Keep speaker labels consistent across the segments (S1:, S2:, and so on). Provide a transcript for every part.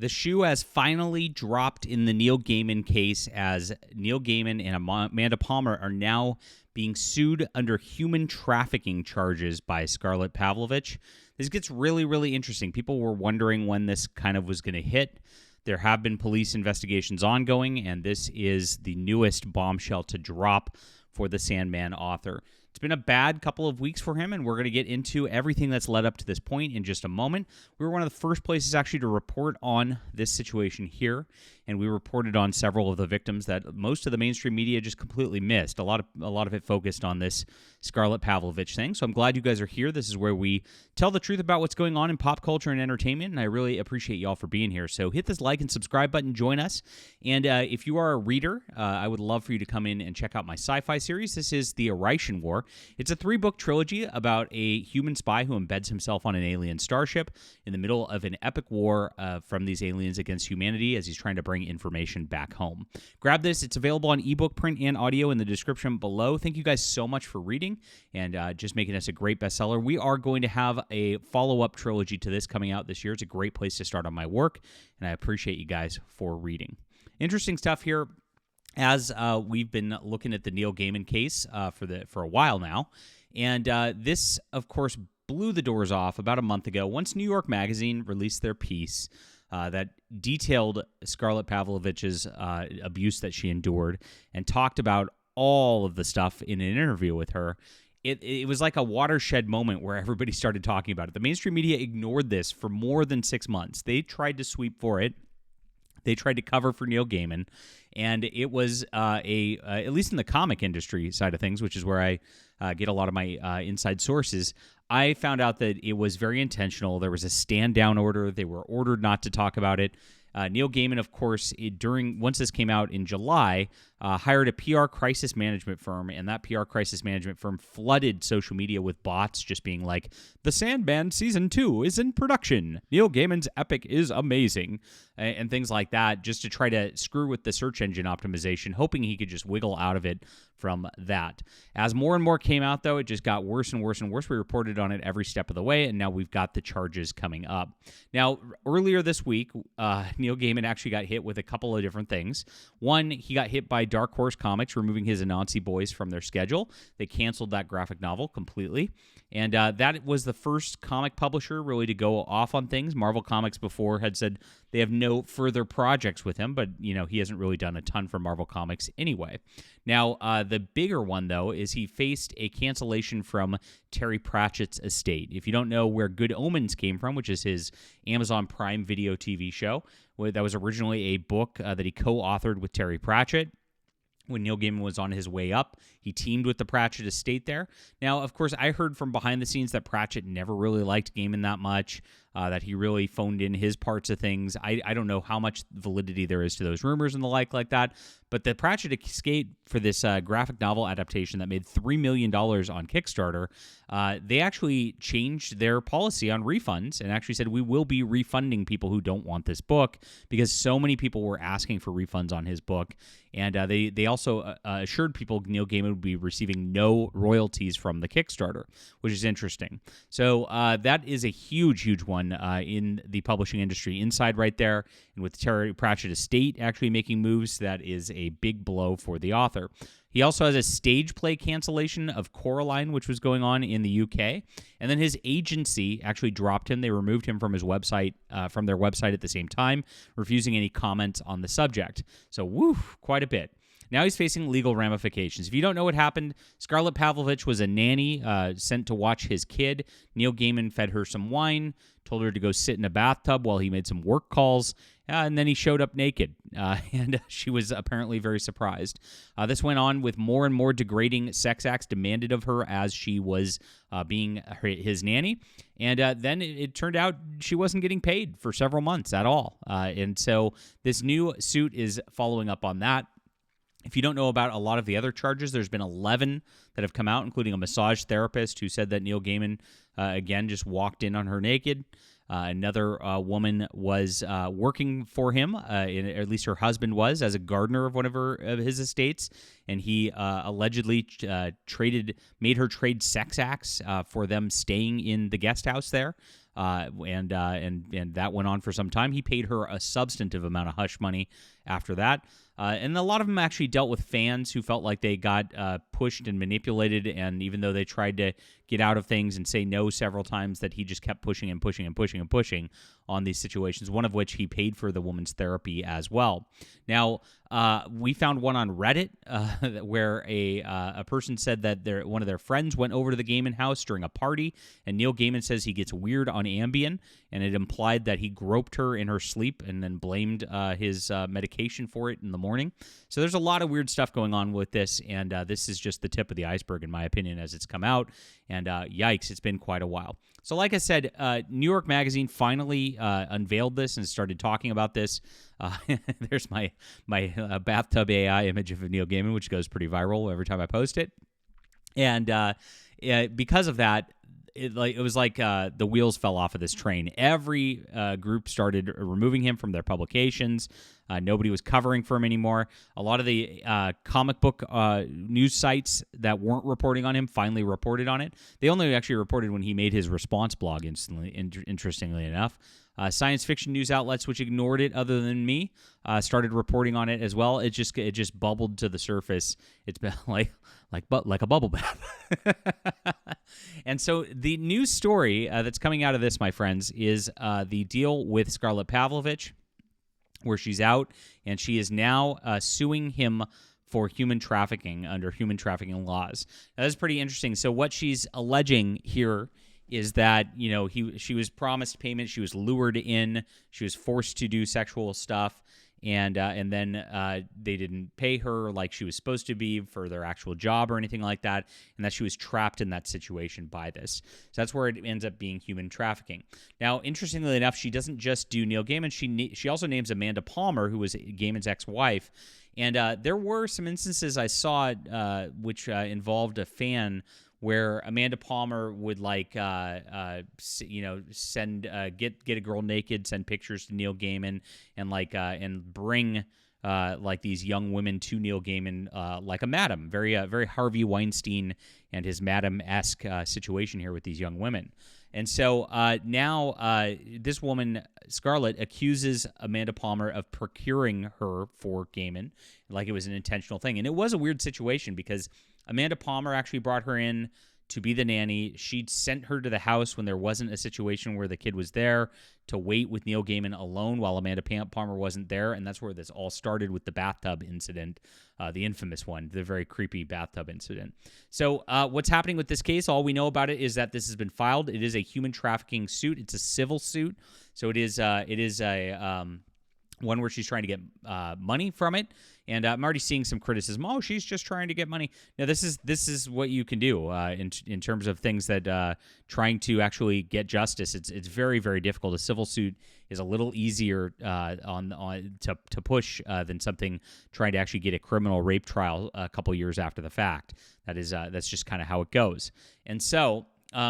S1: The shoe has finally dropped in the Neil Gaiman case, as Neil Gaiman and Amanda Palmer are now being sued under human trafficking charges by Scarlett Pavlovich. This gets really, really interesting. People were wondering when this kind of was going to hit. There have been police investigations ongoing, and this is the newest bombshell to drop for the Sandman author. It's been a bad couple of weeks for him, and we're going to get into everything that's led up to this point in just a moment. We were one of the first places actually to report on this situation here, and we reported on several of the victims that most of the mainstream media just completely missed. A lot of it focused on this Scarlett Pavlovich thing. So I'm glad you guys are here. This is where we tell the truth about what's going on in pop culture and entertainment, and I really appreciate y'all for being here. So hit this like and subscribe button, join us, and if you are a reader, I would love for you to come in and check out my sci-fi series. This is The Arroz War. It's a 3-book trilogy about a human spy who embeds himself on an alien starship in the middle of an epic war from these aliens against humanity as he's trying to bring information back home. Grab this. It's available on ebook, print, and audio in the description below. Thank you guys so much for reading and just making us a great bestseller. We are going to have a follow-up trilogy to this coming out this year. It's a great place to start on my work, and I appreciate you guys for reading. Interesting stuff here. As we've been looking at the Neil Gaiman case for a while now, and this, of course, blew the doors off about a month ago once New York Magazine released their piece that detailed Scarlett Pavlovich's abuse that she endured and talked about all of the stuff in an interview with her. It was like a watershed moment where everybody started talking about it. The mainstream media ignored this for more than 6 months. They tried to sweep for it. They tried to cover for Neil Gaiman, and it was at least in the comic industry side of things, which is where I get a lot of my inside sources, I found out that it was very intentional. There was a stand-down order. They were ordered not to talk about it. Neil Gaiman, of course, once this came out in July, hired a PR crisis management firm, and that PR crisis management firm flooded social media with bots just being like, "The Sandman Season 2 is in production. Neil Gaiman's epic is amazing," and things like that, just to try to screw with the search engine optimization, hoping he could just wiggle out of it from that. As more and more came out, though, it just got worse and worse and worse. We reported on it every step of the way, and now we've got the charges coming up. Now, earlier this week, Neil Gaiman actually got hit with a couple of different things. One, he got hit by Dark Horse Comics removing his Anansi Boys from their schedule. They canceled that graphic novel completely. And that was the first comic publisher really to go off on things. Marvel Comics before had said they have no further projects with him, but he hasn't really done a ton for Marvel Comics anyway. Now, the bigger one, though, is he faced a cancellation from Terry Pratchett's estate. If you don't know where Good Omens came from, which is his Amazon Prime Video TV show, that was originally a book that he co-authored with Terry Pratchett. When Neil Gaiman was on his way up, he teamed with the Pratchett estate there. Now, of course, I heard from behind the scenes that Pratchett never really liked Gaiman that much, that he really phoned in his parts of things. I don't know how much validity there is to those rumors and the like that, but the Pratchett estate for this graphic novel adaptation that made $3 million on Kickstarter, they actually changed their policy on refunds and actually said, we will be refunding people who don't want this book, because so many people were asking for refunds on his book. And they also assured people Neil Gaiman would be receiving no royalties from the Kickstarter, which is interesting. So that is a huge, huge one in the publishing industry inside right there. And with Terry Pratchett estate actually making moves, that is a big blow for the author. He also has a stage play cancellation of Coraline, which was going on in the UK. And then his agency actually dropped him. They removed him from his website, from their website at the same time, refusing any comments on the subject. So, quite a bit. Now he's facing legal ramifications. If you don't know what happened, Scarlett Pavlovich was a nanny sent to watch his kid. Neil Gaiman fed her some wine, told her to go sit in a bathtub while he made some work calls, and then he showed up naked, and she was apparently very surprised. This went on with more and more degrading sex acts demanded of her as she was being his nanny, and then it turned out she wasn't getting paid for several months at all, and so this new suit is following up on that. If you don't know about a lot of the other charges, there's been 11 that have come out, including a massage therapist who said that Neil Gaiman, again, just walked in on her naked. Another woman was working for him, at least her husband was, as a gardener of one of his estates, and he allegedly made her trade sex acts for them staying in the guest house there. And that went on for some time. He paid her a substantive amount of hush money after that. And a lot of them actually dealt with fans who felt like they got pushed and manipulated, and even though they tried to get out of things and say no several times, that he just kept pushing and pushing and pushing and pushing on these situations, one of which he paid for the woman's therapy as well. Now, we found one on Reddit where a person said that one of their friends went over to the Gaiman house during a party, and Neil Gaiman says he gets weird on Ambien, and it implied that he groped her in her sleep and then blamed his medication for it in the morning. So there's a lot of weird stuff going on with this, and this is just the tip of the iceberg, in my opinion, as it's come out. And yikes, it's been quite a while. So like I said, New York Magazine finally unveiled this and started talking about this. There's my bathtub AI image of Neil Gaiman, which goes pretty viral every time I post it. And because of that, it was like the wheels fell off of this train. Every group started removing him from their publications. Nobody was covering for him anymore. A lot of the comic book news sites that weren't reporting on him finally reported on it. They only actually reported when he made his response blog, interestingly enough. Science fiction news outlets, which ignored it other than me, started reporting on it as well. It just bubbled to the surface. It's been like a bubble bath. And so the news story that's coming out of this, my friends, is the deal with Scarlett Pavlovich, where she's out, and she is now suing him for human trafficking under human trafficking laws. Now, that's pretty interesting. So what she's alleging here is that, she was promised payment, she was lured in, she was forced to do sexual stuff, and then they didn't pay her like she was supposed to be for their actual job or anything like that, and that she was trapped in that situation by this. So that's where it ends up being human trafficking. Now, interestingly enough, she doesn't just do Neil Gaiman. She also names Amanda Palmer, who was Gaiman's ex-wife, and there were some instances I saw which involved a fan where Amanda Palmer would send get a girl naked, send pictures to Neil Gaiman, and bring these young women to Neil Gaiman like a madam, very Harvey Weinstein and his madam-esque situation here with these young women. And so now this woman, Scarlett, accuses Amanda Palmer of procuring her for Gaiman, like it was an intentional thing. And it was a weird situation because Amanda Palmer actually brought her in to be the nanny. She'd sent her to the house when there wasn't a situation where the kid was there to wait with Neil Gaiman alone while Amanda Palmer wasn't there. And that's where this all started with the bathtub incident, the infamous one, the very creepy bathtub incident. So what's happening with this case? All we know about it is that this has been filed. It is a human trafficking suit. It's a civil suit. So it is a one where she's trying to get money from it. And I'm already seeing some criticism. Oh, she's just trying to get money. No, this is what you can do in terms of things that trying to actually get justice. It's very, very difficult. A civil suit is a little easier to push than something trying to actually get a criminal rape trial a couple years after the fact. That's just kind of how it goes. And so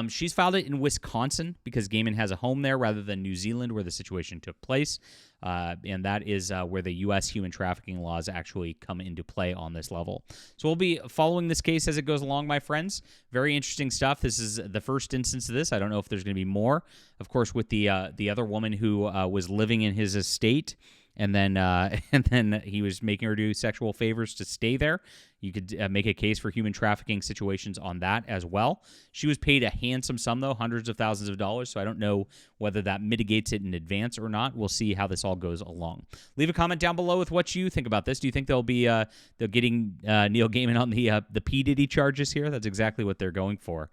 S1: she's filed it in Wisconsin because Gaiman has a home there rather than New Zealand where the situation took place. And that is where the U.S. human trafficking laws actually come into play on this level. So we'll be following this case as it goes along, my friends. Very interesting stuff. This is the first instance of this. I don't know if there's going to be more. Of course, with the other woman who was living in his estate, and then he was making her do sexual favors to stay there. You could make a case for human trafficking situations on that as well. She was paid a handsome sum, though, hundreds of thousands of dollars, so I don't know whether that mitigates it in advance or not. We'll see how this all goes along. Leave a comment down below with what you think about this. Do you think they're getting Neil Gaiman on the P. Diddy charges here? That's exactly what they're going for.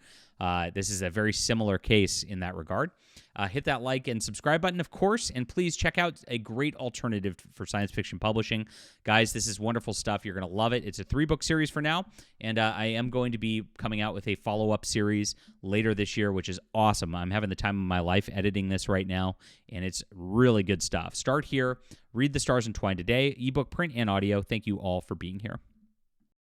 S1: This is a very similar case in that regard. Hit that like and subscribe button, of course, and please check out a great alternative for science fiction publishing. Guys, this is wonderful stuff. You're going to love it. It's a 3-book series for now, and I am going to be coming out with a follow-up series later this year, which is awesome. I'm having the time of my life editing this right now, and it's really good stuff. Start here. Read The Stars Entwine today, ebook, print, and audio. Thank you all for being here.